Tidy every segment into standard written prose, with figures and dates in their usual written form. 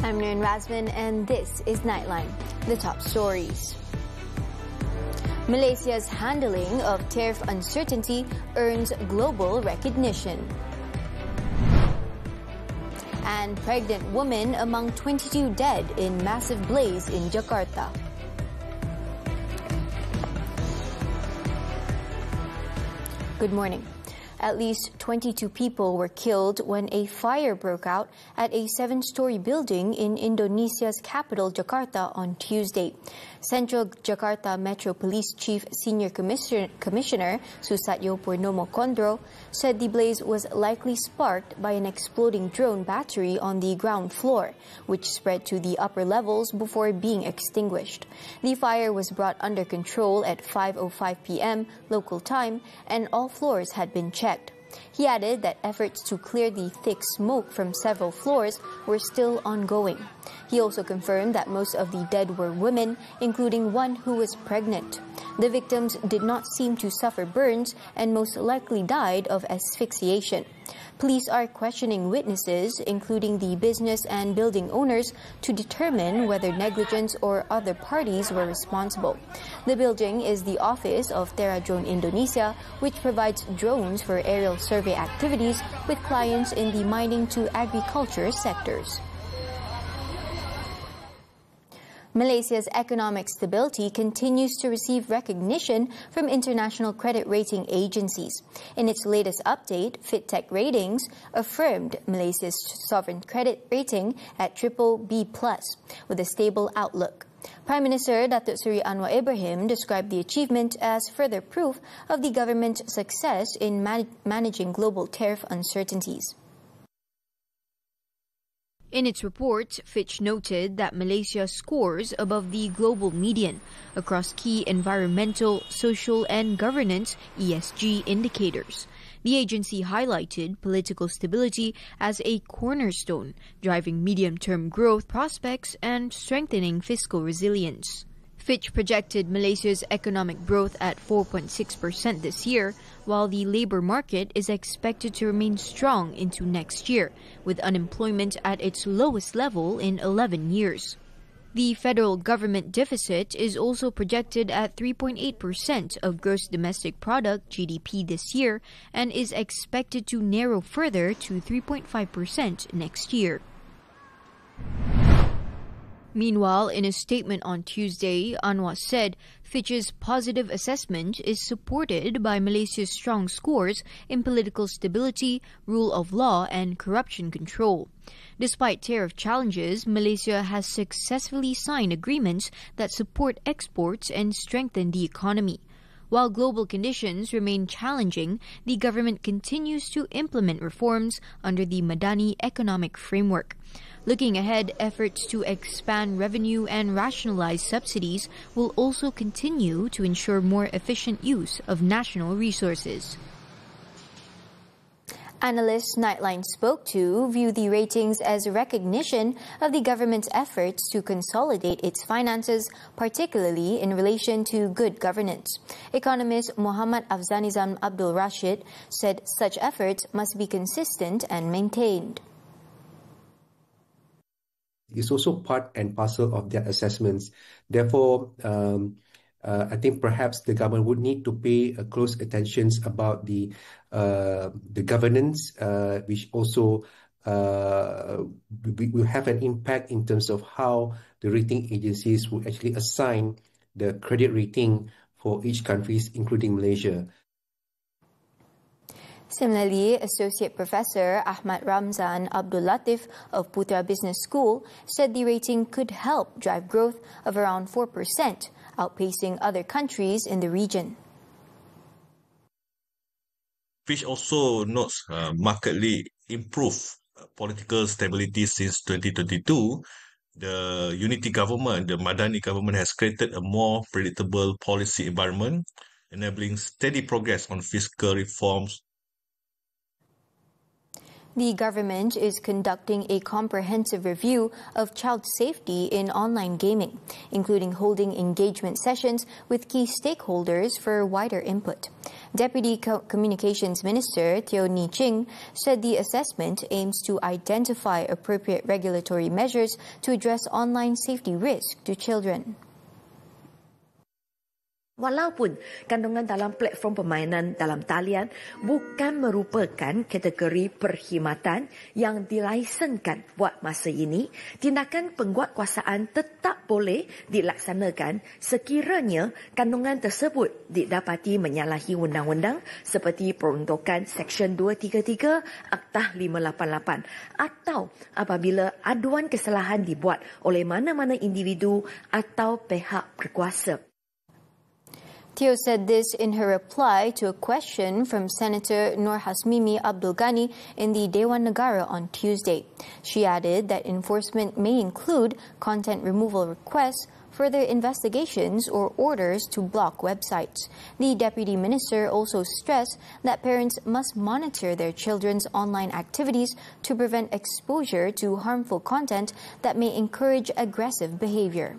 I'm Nurin Razmyn, and this is Nightline, the top stories. Malaysia's handling of tariff uncertainty earns global recognition. And pregnant woman among 22 dead in massive blaze in Jakarta. Good morning. At least 22 people were killed when a fire broke out at a 7-story building in Indonesia's capital, Jakarta, on Tuesday. Central Jakarta Metro Police Chief Senior Commissioner Susatyo Purnomo Kondro said the blaze was likely sparked by an exploding drone battery on the ground floor, which spread to the upper levels before being extinguished. The fire was brought under control at 5:05 p.m. local time, and all floors had been checked. He added that efforts to clear the thick smoke from several floors were still ongoing. He also confirmed that most of the dead were women, including one who was pregnant. The victims did not seem to suffer burns and most likely died of asphyxiation. Police are questioning witnesses, including the business and building owners, to determine whether negligence or other parties were responsible. The building is the office of Terra Drone Indonesia, which provides drones for aerial survey activities with clients in the mining to agriculture sectors. Malaysia's economic stability continues to receive recognition from international credit rating agencies. In its latest update, FitTech Ratings affirmed Malaysia's sovereign credit rating at BBB+, with a stable outlook. Prime Minister Datuk Seri Anwar Ibrahim described the achievement as further proof of the government's success in managing global tariff uncertainties. In its report, Fitch noted that Malaysia scores above the global median across key environmental, social and governance (ESG) indicators. The agency highlighted political stability as a cornerstone, driving medium-term growth prospects and strengthening fiscal resilience. Fitch projected Malaysia's economic growth at 4.6% this year, while the labour market is expected to remain strong into next year, with unemployment at its lowest level in 11 years. The federal government deficit is also projected at 3.8% of gross domestic product (GDP) this year and is expected to narrow further to 3.5% next year. Meanwhile, in a statement on Tuesday, Anwar said Fitch's positive assessment is supported by Malaysia's strong scores in political stability, rule of law and corruption control. Despite tariff challenges, Malaysia has successfully signed agreements that support exports and strengthen the economy. While global conditions remain challenging, the government continues to implement reforms under the Madani economic framework. Looking ahead, efforts to expand revenue and rationalize subsidies will also continue to ensure more efficient use of national resources. Analysts Nightline spoke to view the ratings as recognition of the government's efforts to consolidate its finances, particularly in relation to good governance. Economist Muhammad Afzanizam Abdul Rashid said such efforts must be consistent and maintained. It's also part and parcel of their assessments. Therefore, I think perhaps the government would need to pay close attention about the governance, which also will have an impact in terms of how the rating agencies will actually assign the credit rating for each country, including Malaysia. Similarly, Associate Professor Ahmad Ramzan Abdul Latif of Putra Business School said the rating could help drive growth of around 4%, outpacing other countries in the region. Fitch also notes markedly improved political stability since 2022. The unity government, the Madani government, has created a more predictable policy environment, enabling steady progress on fiscal reforms. The government is conducting a comprehensive review of child safety in online gaming, including holding engagement sessions with key stakeholders for wider input. Deputy Communications Minister Teo Ni Ching said the assessment aims to identify appropriate regulatory measures to address online safety risk to children. Walaupun kandungan dalam platform permainan dalam talian bukan merupakan kategori perkhidmatan yang dilaisenkan buat masa ini, tindakan penguatkuasaan tetap boleh dilaksanakan sekiranya kandungan tersebut didapati menyalahi undang-undang seperti peruntukan Seksyen 233 Aktah 588 atau apabila aduan kesalahan dibuat oleh mana-mana individu atau pihak berkuasa. Teo said this in her reply to a question from Senator Nur Hasmimi Abdul Ghani in the Dewan Negara on Tuesday. She added that enforcement may include content removal requests, further investigations, or orders to block websites. The Deputy Minister also stressed that parents must monitor their children's online activities to prevent exposure to harmful content that may encourage aggressive behavior.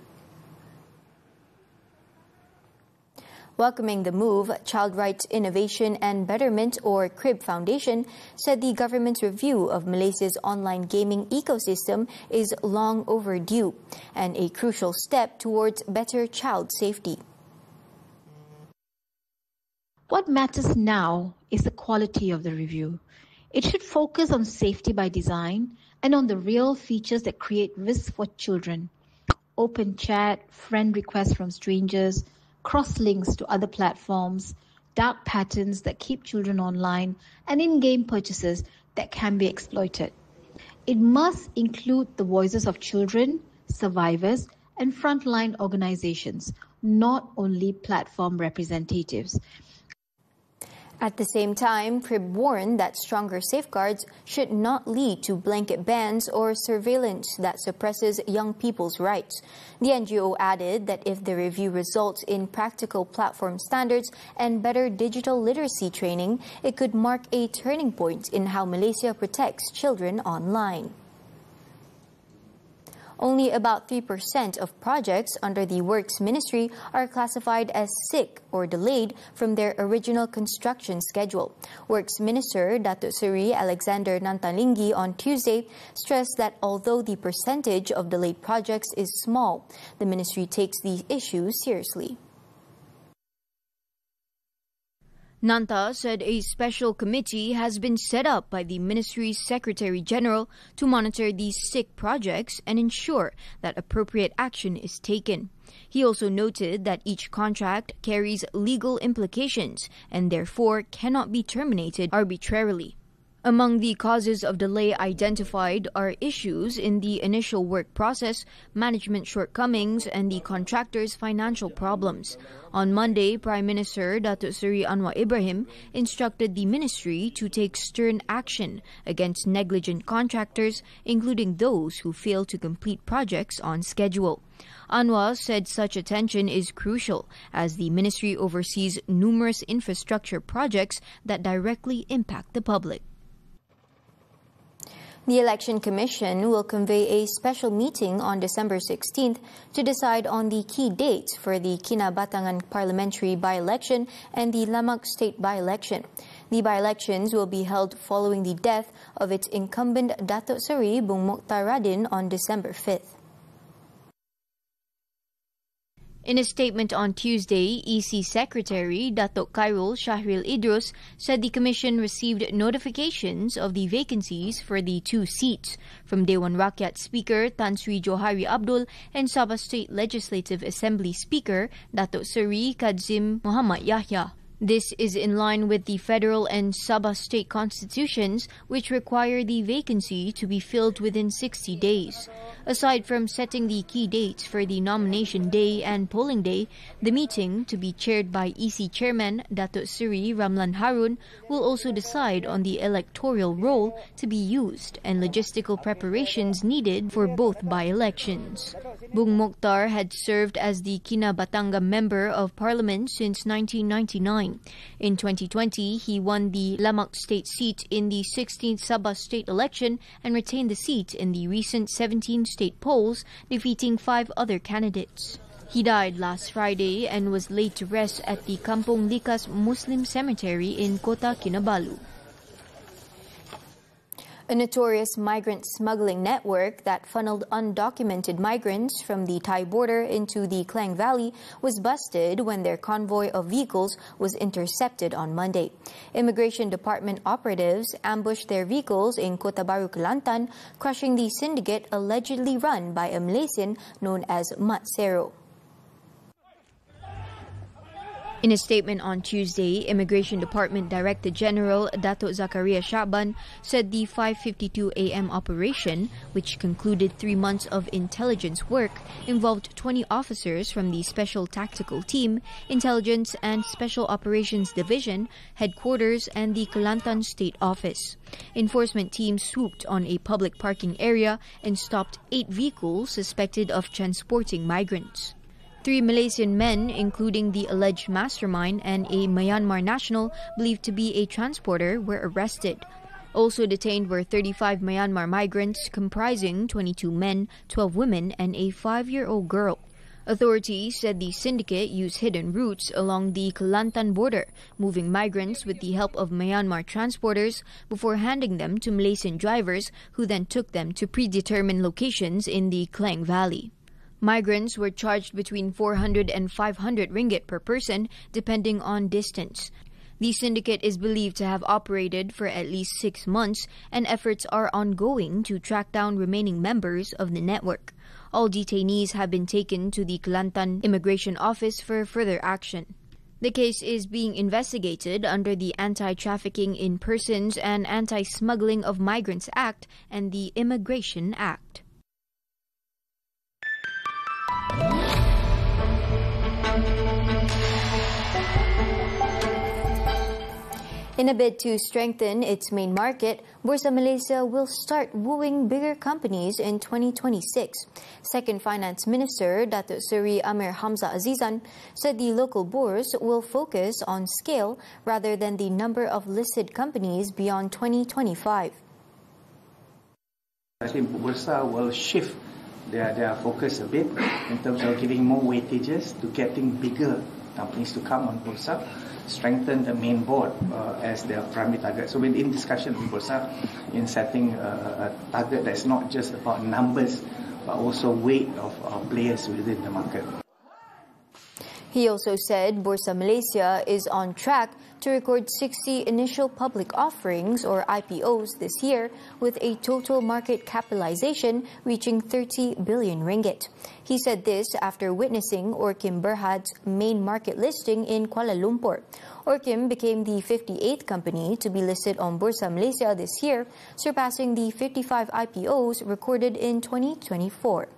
Welcoming the move, Child Rights Innovation and Betterment, or CRIB Foundation, said the government's review of Malaysia's online gaming ecosystem is long overdue and a crucial step towards better child safety. What matters now is the quality of the review. It should focus on safety by design and on the real features that create risks for children. Open chat, friend requests from strangers, cross-links to other platforms, dark patterns that keep children online, and in-game purchases that can be exploited. It must include the voices of children, survivors, and frontline organizations, not only platform representatives. At the same time, CRIB warned that stronger safeguards should not lead to blanket bans or surveillance that suppresses young people's rights. The NGO added that if the review results in practical platform standards and better digital literacy training, it could mark a turning point in how Malaysia protects children online. Only about 3% of projects under the Works Ministry are classified as sick or delayed from their original construction schedule. Works Minister Datuk Seri Alexander Nantalinggi on Tuesday stressed that although the percentage of delayed projects is small, the ministry takes the issue seriously. Nanta said a special committee has been set up by the Ministry's Secretary General to monitor these sick projects and ensure that appropriate action is taken. He also noted that each contract carries legal implications and therefore cannot be terminated arbitrarily. Among the causes of delay identified are issues in the initial work process, management shortcomings, and the contractor's financial problems. On Monday, Prime Minister Datuk Seri Anwar Ibrahim instructed the ministry to take stern action against negligent contractors, including those who fail to complete projects on schedule. Anwar said such attention is crucial as the ministry oversees numerous infrastructure projects that directly impact the public. The Election Commission will convene a special meeting on December 16th to decide on the key dates for the Kinabatangan parliamentary by-election and the Lamak state by-election. The by-elections will be held following the death of its incumbent Datuk Seri Bung Mokhtar Radin on December 5th. In a statement on Tuesday, EC Secretary Datuk Khairul Shahril Idrus said the Commission received notifications of the vacancies for the two seats from Dewan Rakyat Speaker Tan Sri Johari Abdul and Sabah State Legislative Assembly Speaker Datuk Seri Kadzim Muhammad Yahya. This is in line with the federal and Sabah state constitutions, which require the vacancy to be filled within 60 days. Aside from setting the key dates for the nomination day and polling day, the meeting, to be chaired by EC Chairman Datuk Seri Ramlan Harun, will also decide on the electoral roll to be used and logistical preparations needed for both by-elections. Bung Mokhtar had served as the Kinabatangan Member of Parliament since 1999. campaigning. In 2020, he won the Lamak state seat in the 16th Sabah state election and retained the seat in the recent 17 state polls, defeating 5 other candidates. He died last Friday and was laid to rest at the Kampung Likas Muslim Cemetery in Kota Kinabalu. A notorious migrant smuggling network that funneled undocumented migrants from the Thai border into the Klang Valley was busted when their convoy of vehicles was intercepted on Monday. Immigration Department operatives ambushed their vehicles in Kota Baru, Kelantan, crushing the syndicate allegedly run by a Malaysian known as Mat Sero. In a statement on Tuesday, Immigration Department Director General Datuk Zakaria Sha'ban said the 5:52 a.m. operation, which concluded 3 months of intelligence work, involved 20 officers from the Special Tactical Team, Intelligence and Special Operations Division, Headquarters and the Kelantan State Office. Enforcement teams swooped on a public parking area and stopped 8 vehicles suspected of transporting migrants. 3 Malaysian men, including the alleged mastermind and a Myanmar national believed to be a transporter, were arrested. Also detained were 35 Myanmar migrants comprising 22 men, 12 women and a 5-year-old girl. Authorities said the syndicate used hidden routes along the Kelantan border, moving migrants with the help of Myanmar transporters before handing them to Malaysian drivers who then took them to predetermined locations in the Klang Valley. Migrants were charged between 400 and 500 ringgit per person, depending on distance. The syndicate is believed to have operated for at least 6 months, and efforts are ongoing to track down remaining members of the network. All detainees have been taken to the Kelantan Immigration Office for further action. The case is being investigated under the Anti-Trafficking in Persons and Anti-Smuggling of Migrants Act and the Immigration Act. In a bid to strengthen its main market, Bursa Malaysia will start wooing bigger companies in 2026. Second Finance Minister Datuk Seri Amir Hamzah Azizan said the local bourse will focus on scale rather than the number of listed companies beyond 2025. I think Bursa will shift their focus a bit in terms of giving more weightages to getting bigger companies to come on Bursa, strengthen the main board as their primary target. So we're in discussion with Bursa in setting a target that's not just about numbers, but also weight of players within the market. He also said Bursa Malaysia is on track to record 60 initial public offerings or IPOs this year, with a total market capitalization reaching 30 billion ringgit. He said this after witnessing Orkim Berhad's main market listing in Kuala Lumpur. Orkim became the 58th company to be listed on Bursa Malaysia this year, surpassing the 55 IPOs recorded in 2024.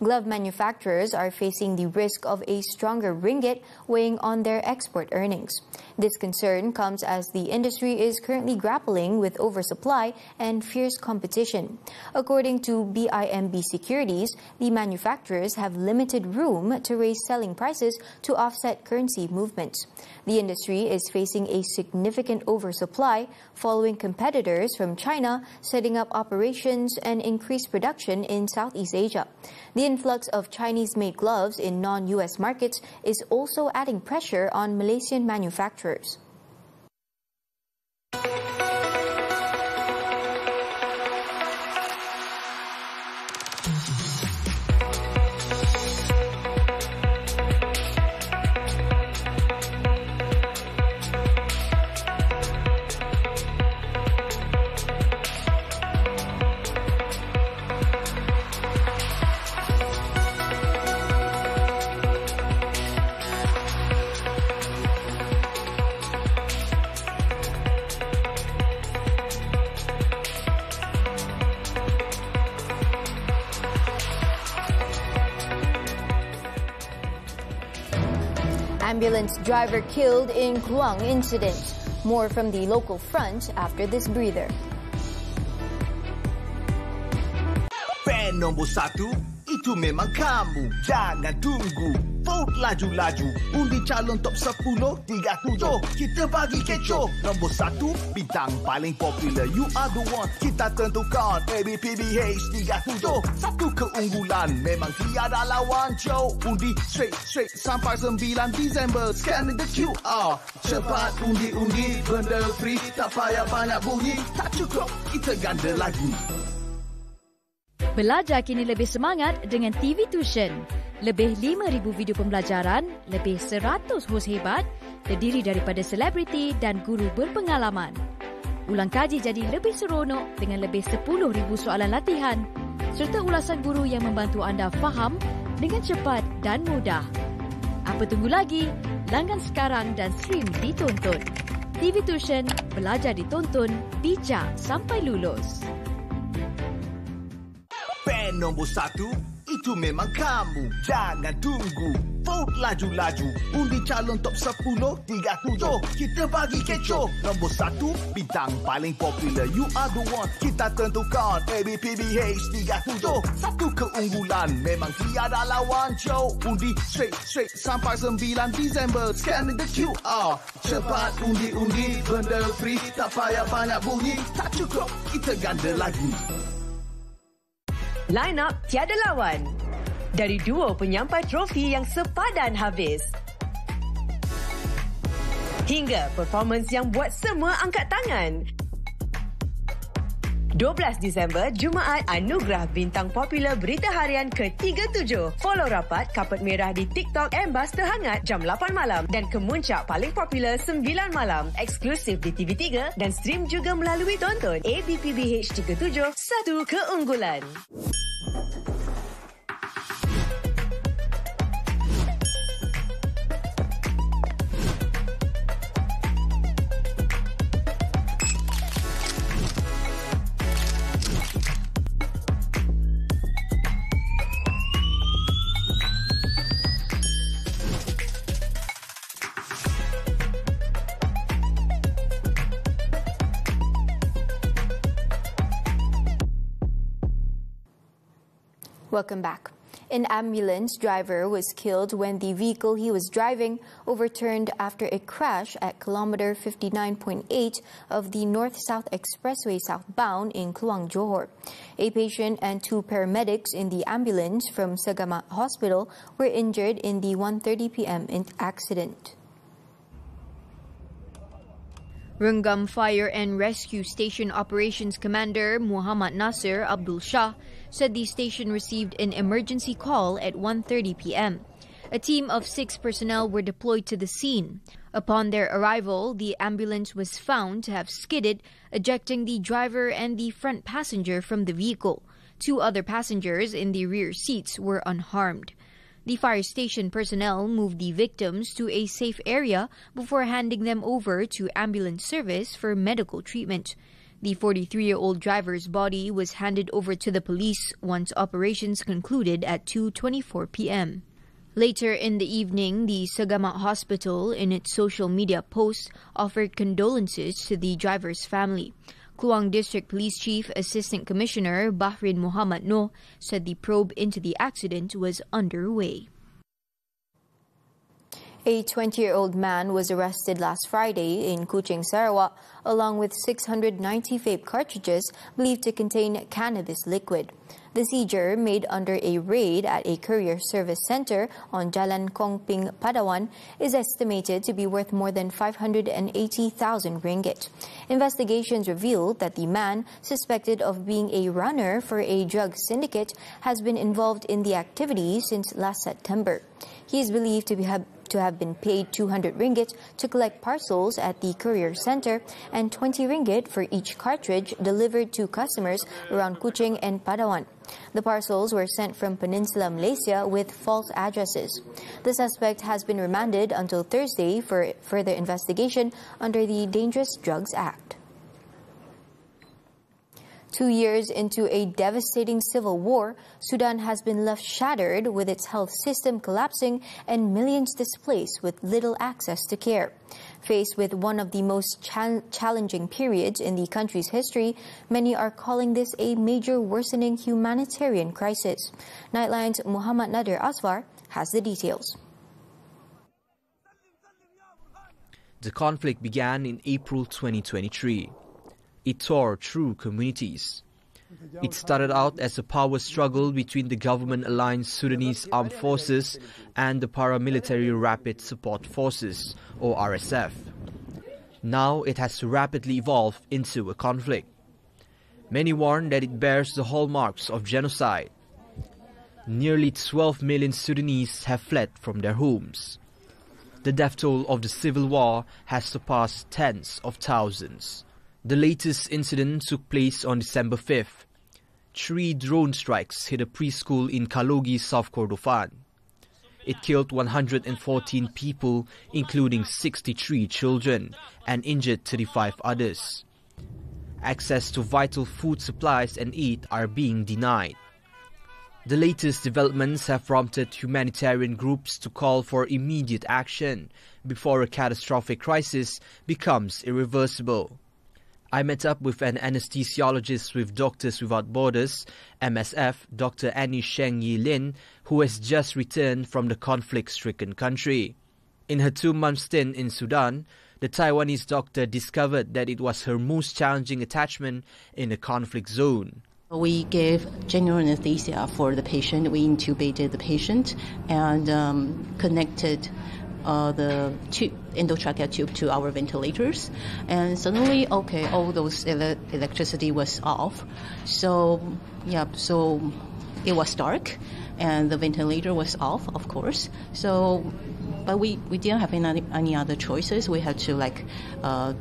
Glove manufacturers are facing the risk of a stronger ringgit weighing on their export earnings. This concern comes as the industry is currently grappling with oversupply and fierce competition. According to BIMB Securities, the manufacturers have limited room to raise selling prices to offset currency movements. The industry is facing a significant oversupply following competitors from China setting up operations and increased production in Southeast Asia. The influx of Chinese-made gloves in non-US markets is also adding pressure on Malaysian manufacturers. Ambulance driver killed in Kluang incident. More from the local front after this breather. Fan nombor 1, itu memang kamu. Jangan tunggu, vote laju-laju. Undi calon top 10, 37. Kita bagi kecoh. Nombor 1, bintang paling popular. You are the one, kita tentukan. ABPBH 37. Satu keunggulan, memang tiada lawan. Joe, undi straight sampai 9 Disember. Scan the QR. Cepat undi-undi, benda free. Tak payah banyak bunyi. Tak cukup, kita ganda lagi. Belajar kini lebih semangat dengan TV Tuition. Lebih 5,000 video pembelajaran, lebih 100 hos hebat, terdiri daripada selebriti dan guru berpengalaman. Ulang kaji jadi lebih seronok dengan lebih 10,000 soalan latihan, serta ulasan guru yang membantu anda faham dengan cepat dan mudah. Apa tunggu lagi? Langgan sekarang dan stream ditonton. TV Tuition, belajar ditonton, bijak sampai lulus. Pen nombor 1, itu memang kamu. Jangan tunggu, vote laju-laju. Undi calon top 10, 37. Kita bagi kecoh. Nombor 1, bintang paling popular. You are the one, kita tentukan. ABPBH 37. Satu keunggulan, memang tiada lawan. Joe, undi straight sampai 9 Disember. Scan the QR. Cepat undi-undi, benda free. Tak payah banyak bunyi. Tak cukup, kita ganda lagi. Line up tiada lawan. Dari duo penyampai trofi yang sepadan habis. Hingga performance yang buat semua angkat tangan. 12 Disember, Jumaat, anugerah bintang popular berita harian ke-37. Follow rapat Kapet Merah di TikTok Embas Terhangat jam 8 malam dan kemuncak paling popular 9 malam. Eksklusif di TV3 dan stream juga melalui tonton ABPBH 37. Satu keunggulan. Welcome back. An ambulance driver was killed when the vehicle he was driving overturned after a crash at kilometer 59.8 of the North-South Expressway southbound in Kluang, Johor. A patient and 2 paramedics in the ambulance from Sagama Hospital were injured in the 1:30 p.m. accident. Rungam Fire and Rescue Station Operations Commander Muhammad Nasir Abdul Shah said the station received an emergency call at 1:30 p.m. A team of 6 personnel were deployed to the scene. Upon their arrival, the ambulance was found to have skidded, ejecting the driver and the front passenger from the vehicle. 2 other passengers in the rear seats were unharmed. The fire station personnel moved the victims to a safe area before handing them over to ambulance service for medical treatment. The 43-year-old driver's body was handed over to the police once operations concluded at 2:24 p.m. Later in the evening, the Sagama Hospital, in its social media post, offered condolences to the driver's family. Kluang District Police Chief Assistant Commissioner Bahrin Muhammad Noor said the probe into the accident was underway. A 20-year-old man was arrested last Friday in Kuching, Sarawak, along with 690 vape cartridges believed to contain cannabis liquid. The seizure, made under a raid at a courier service center on Jalan Kongping, Padawan, is estimated to be worth more than 580,000 ringgit. Investigations revealed that the man, suspected of being a runner for a drug syndicate, has been involved in the activity since last September. He is believed to have been paid 200 ringgit to collect parcels at the courier center and 20 ringgit for each cartridge delivered to customers around Kuching and Padawan. The parcels were sent from Peninsula Malaysia with false addresses. The suspect has been remanded until Thursday for further investigation under the Dangerous Drugs Act. 2 years into a devastating civil war, Sudan has been left shattered with its health system collapsing and millions displaced with little access to care. Faced with one of the most challenging periods in the country's history, many are calling this a major worsening humanitarian crisis. Nightline's Muhammad Nadir Aswar has the details. The conflict began in April 2023. It tore through communities. It started out as a power struggle between the government-aligned Sudanese Armed Forces and the paramilitary Rapid Support Forces, or RSF. Now it has rapidly evolved into a conflict. Many warn that it bears the hallmarks of genocide. Nearly 12 million Sudanese have fled from their homes. The death toll of the civil war has surpassed tens of thousands. The latest incident took place on December 5th. 3 drone strikes hit a preschool in Kalogi, South Kordofan. It killed 114 people, including 63 children, and injured 35 others. Access to vital food supplies and aid are being denied. The latest developments have prompted humanitarian groups to call for immediate action before a catastrophic crisis becomes irreversible. I met up with an anesthesiologist with Doctors Without Borders, MSF, Dr. Annie Sheng Yi Lin, who has just returned from the conflict-stricken country. In her 2-month stint in Sudan, the Taiwanese doctor discovered that it was her most challenging attachment in a conflict zone. We gave general anesthesia for the patient. We intubated the patient and connected the endotracheal tube to our ventilators, and suddenly, all those electricity was off. So it was dark, and the ventilator was off, of course. So, but we didn't have any other choices. We had to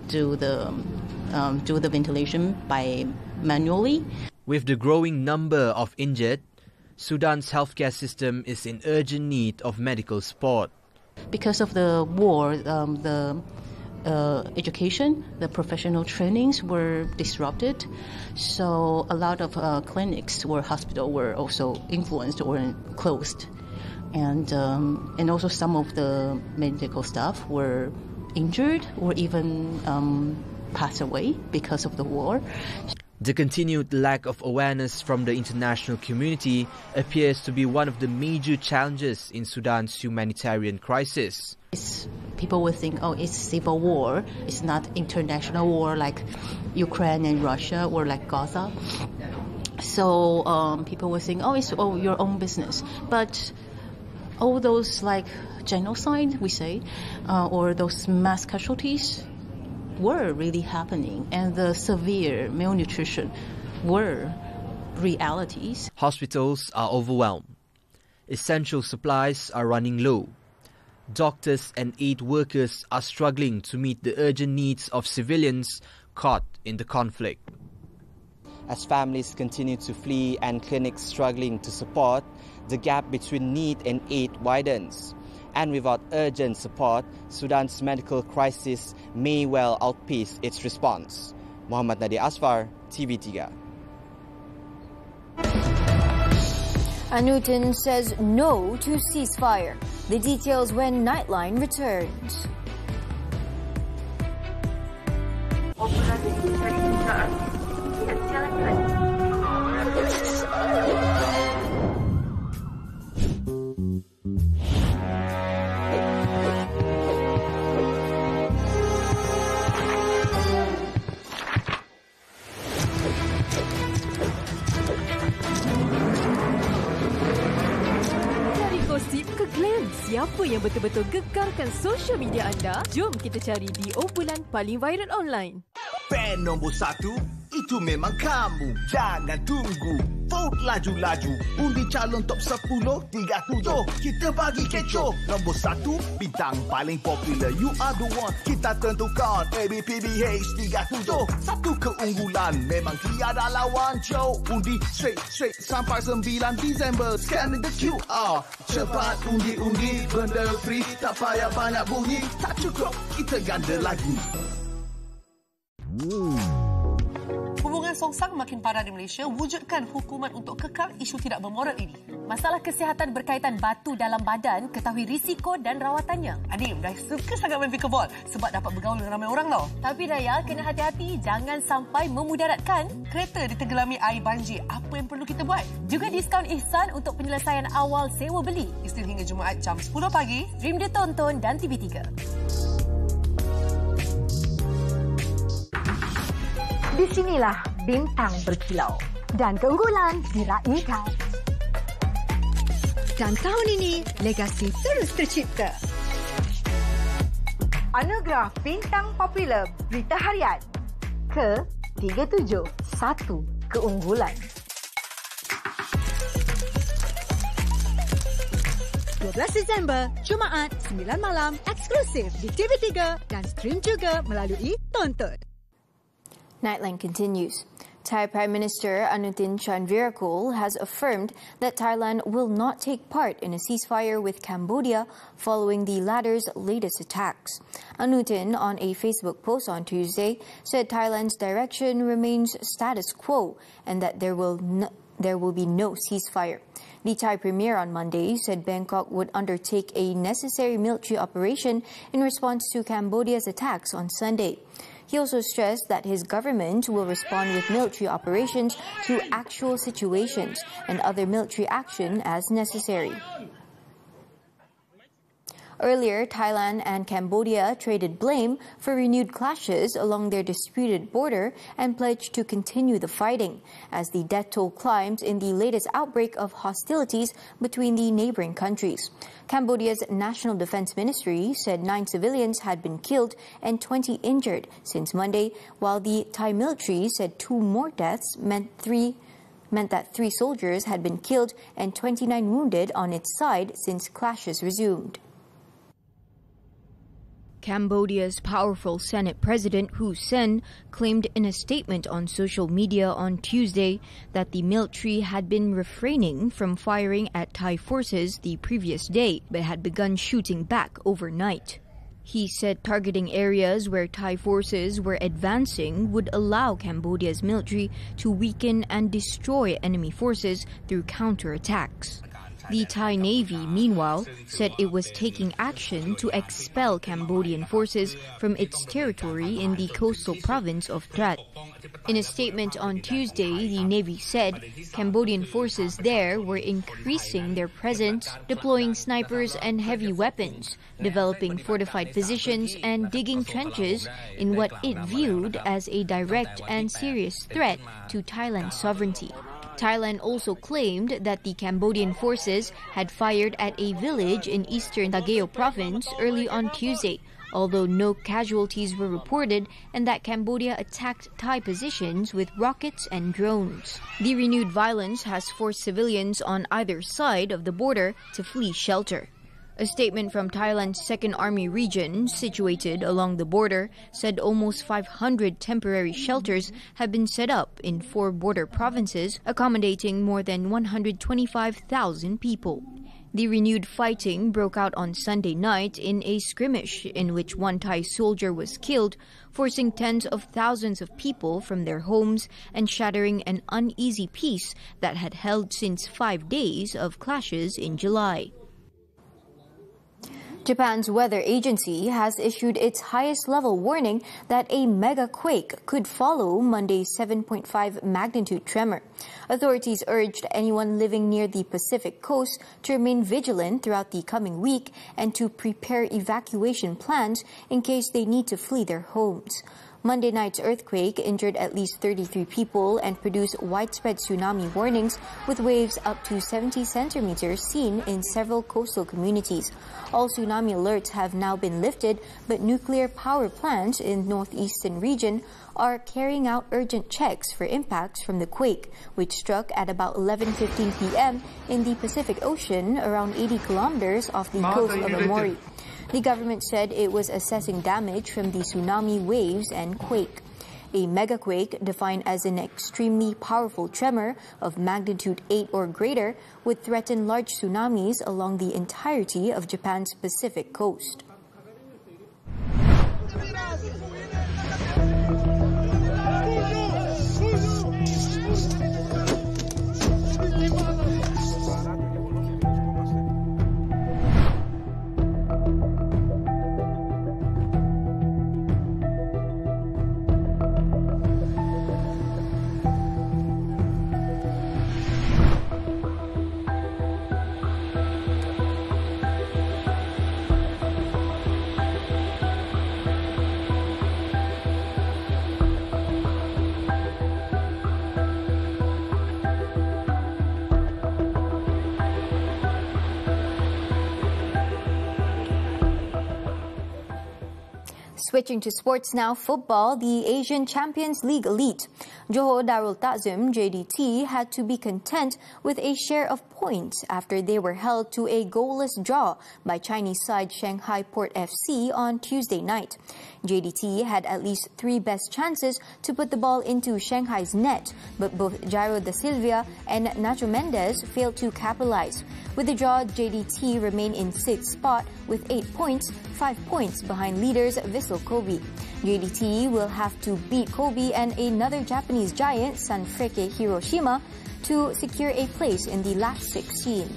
do the ventilation by manually. With the growing number of injured, Sudan's healthcare system is in urgent need of medical support. Because of the war, the education, the professional trainings were disrupted. So a lot of clinics or hospitals were also influenced or closed. And also some of the medical staff were injured or even passed away because of the war. The continued lack of awareness from the international community appears to be one of the major challenges in Sudan's humanitarian crisis. People will think, it's civil war. It's not international war like Ukraine and Russia or like Gaza. So people will think, it's your own business. But all those like genocide, we say, or those mass casualties, were really happening, and the severe malnutrition were realities. Hospitals are overwhelmed. Essential supplies are running low. Doctors and aid workers are struggling to meet the urgent needs of civilians caught in the conflict. As families continue to flee and clinics struggling to support, the gap between need and aid widens. And without urgent support, Sudan's medical crisis may well outpace its response. Muhammad Nadir Aswar, TV3. Nurin says no to ceasefire. The details when Nightline returns. Siapa yang betul-betul gegarkan social media anda? Jom kita cari di obrolan paling viral online. Fan nombor 1, itu memang kamu. Jangan tunggu. Vote laju-laju. Undi calon top 10, 37. Kita bagi kecoh. Nombor 1, bintang paling popular. You are the one. Kita tentukan. ABPBH 37. Satu keunggulan. Memang tiada lawan. Joe. Undi straight sampai 9 Disember. Scan the QR. Cepat undi-undi. Benda free. Tak payah banyak bunyi. Tak cukup. Kita ganda lagi. Hubungan songsang makin parah di Malaysia, wujudkan hukuman untuk kekal isu tidak bermoral ini. Masalah kesihatan berkaitan batu dalam badan, ketahui risiko dan rawatannya. Adim dah suka sangat main pickleball sebab dapat bergaul dengan ramai orang tau. Tapi Raya, kena hati-hati jangan sampai memudaratkan. Kereta ditergelami air banjir, apa yang perlu kita buat? Juga diskaun ihsan untuk penyelesaian awal sewa beli. Isnin hingga Jumaat jam 10 pagi. Stream Dia Tonton dan TV3. Di sinilah bintang berkilau dan keunggulan diraihkan. Dan tahun ini, legasi terus tercipta. Anugerah Bintang Popular Berita Harian ke-37, 1 keunggulan. 12 Disember, Jumaat, 9 malam, eksklusif di TV3 dan stream juga melalui Tonton. Nightline continues. Thai Prime Minister Anutin Chanvirakul has affirmed that Thailand will not take part in a ceasefire with Cambodia following the latter's latest attacks. Anutin, on a Facebook post on Tuesday, said Thailand's direction remains status quo and that there will be no ceasefire. The Thai Premier on Monday said Bangkok would undertake a necessary military operation in response to Cambodia's attacks on Sunday. He also stressed that his government will respond with military operations to actual situations and other military action as necessary. Earlier, Thailand and Cambodia traded blame for renewed clashes along their disputed border and pledged to continue the fighting as the death toll climbed in the latest outbreak of hostilities between the neighboring countries. Cambodia's National Defense Ministry said 9 civilians had been killed and 20 injured since Monday, while the Thai military said 2 more deaths meant that 3 soldiers had been killed and 29 wounded on its side since clashes resumed. Cambodia's powerful Senate President Hun Sen claimed in a statement on social media on Tuesday that the military had been refraining from firing at Thai forces the previous day, but had begun shooting back overnight. He said targeting areas where Thai forces were advancing would allow Cambodia's military to weaken and destroy enemy forces through counterattacks. The Thai Navy, meanwhile, said it was taking action to expel Cambodian forces from its territory in the coastal province of Trat. In a statement on Tuesday, the Navy said Cambodian forces there were increasing their presence, deploying snipers and heavy weapons, developing fortified positions and digging trenches in what it viewed as a direct and serious threat to Thailand's sovereignty. Thailand also claimed that the Cambodian forces had fired at a village in eastern Tagaeo province early on Tuesday, although no casualties were reported, and that Cambodia attacked Thai positions with rockets and drones. The renewed violence has forced civilians on either side of the border to flee shelter. A statement from Thailand's 2nd Army Region, situated along the border, said almost 500 temporary shelters have been set up in 4 border provinces, accommodating more than 125,000 people. The renewed fighting broke out on Sunday night in a skirmish in which 1 Thai soldier was killed, forcing tens of thousands of people from their homes and shattering an uneasy peace that had held since 5 days of clashes in July. Japan's weather agency has issued its highest level warning that a mega quake could follow Monday's 7.5 magnitude tremor. Authorities urged anyone living near the Pacific coast to remain vigilant throughout the coming week and to prepare evacuation plans in case they need to flee their homes. Monday night's earthquake injured at least 33 people and produced widespread tsunami warnings, with waves up to 70 centimeters seen in several coastal communities. All tsunami alerts have now been lifted, but nuclear power plants in the northeastern region are carrying out urgent checks for impacts from the quake, which struck at about 11:15 p.m. in the Pacific Ocean, around 80 kilometers off the coast of Amori. The government said it was assessing damage from the tsunami waves and quake. A megaquake, defined as an extremely powerful tremor of magnitude 8 or greater, would threaten large tsunamis along the entirety of Japan's Pacific coast. Switching to sports now, football, the Asian Champions League elite. Johor Darul Takzim, JDT, had to be content with a share of points after they were held to a goalless draw by Chinese side Shanghai Port FC on Tuesday night. JDT had at least 3 best chances to put the ball into Shanghai's net, but both Jairo da Silva and Nacho Mendes failed to capitalize. With the draw, JDT remain in 6th spot with 8 points, 5 points behind leaders Vissel Kobe. JDT will have to beat Kobe and another Japanese giant, Sanfrecce Hiroshima, to secure a place in the last 16.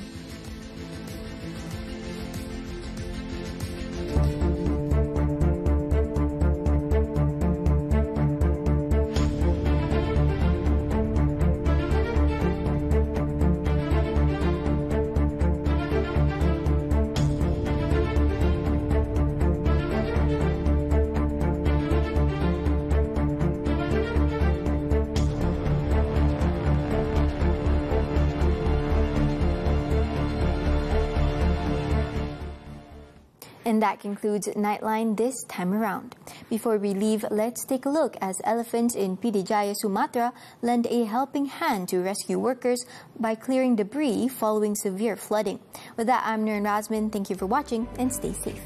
And that concludes Nightline this time around. Before we leave, let's take a look as elephants in Pidijaya, Sumatra lend a helping hand to rescue workers by clearing debris following severe flooding. With that, I'm Nurin Razmyn. Thank you for watching and stay safe.